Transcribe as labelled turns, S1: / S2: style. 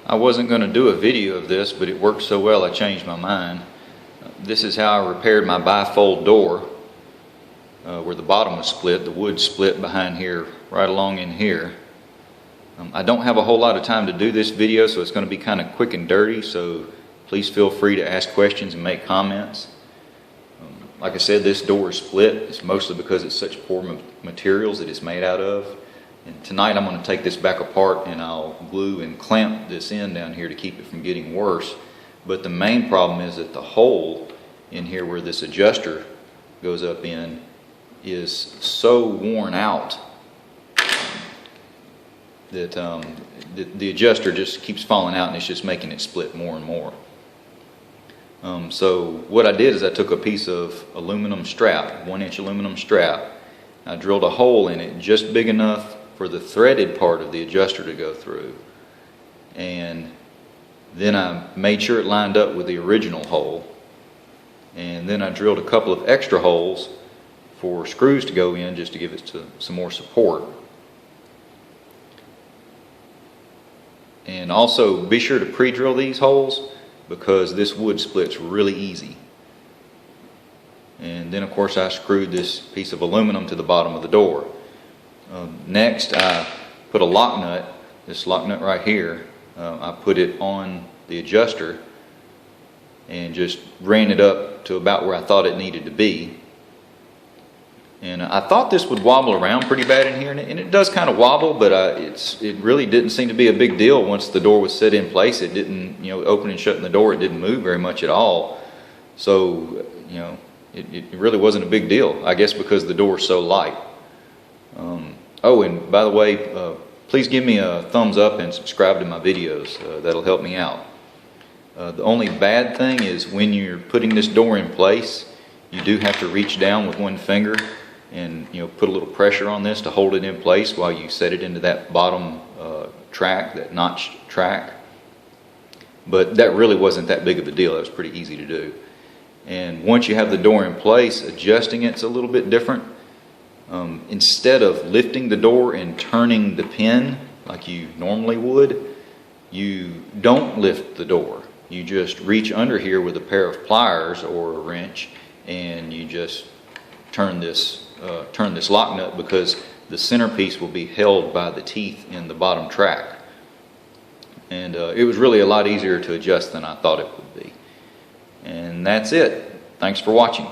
S1: I wasn't going to do a video of this, but it worked so well I changed my mind. This is how I repaired my bifold door, where the bottom was split. The wood split behind here, right along in here. I don't have a whole lot of time to do this video, so it's going to be kind of quick and dirty, so please feel free to ask questions and make comments. Like I said, this door is split. It's mostly because it's such poor materials that it's made out of. And tonight I'm going to take this back apart and I'll glue and clamp this in down here to keep it from getting worse. But the main problem is that the hole in here where this adjuster goes up in is so worn out that the adjuster just keeps falling out, and it's just making it split more and more. So what I did is I took a piece of aluminum strap, 1-inch aluminum strap. I drilled a hole in it just big enough for the threaded part of the adjuster to go through, and then I made sure it lined up with the original hole, and then I drilled a couple of extra holes for screws to go in just to give it some more support. And also be sure to pre-drill these holes because this wood splits really easy. And then of course I screwed this piece of aluminum to the bottom of the door. Next I put a lock nut, this lock nut right here, I put it on the adjuster and just ran it up to about where I thought it needed to be. And I thought this would wobble around pretty bad in here, and it does kind of wobble, but it really didn't seem to be a big deal once the door was set in place. It didn't, opening and shutting the door, it didn't move very much at all. So, it really wasn't a big deal, I guess because the door is so light. Oh, and by the way, please give me a thumbs up and subscribe to my videos. That'll help me out. The only bad thing is when you're putting this door in place, you do have to reach down with one finger and put a little pressure on this to hold it in place while you set it into that bottom track, that notched track. But that really wasn't that big of a deal. That was pretty easy to do. And once you have the door in place, adjusting it's a little bit different. Instead of lifting the door and turning the pin like you normally would, you don't lift the door. You just reach under here with a pair of pliers or a wrench, and you just turn this lock nut, because the centerpiece will be held by the teeth in the bottom track. And it was really a lot easier to adjust than I thought it would be. And that's it. Thanks for watching.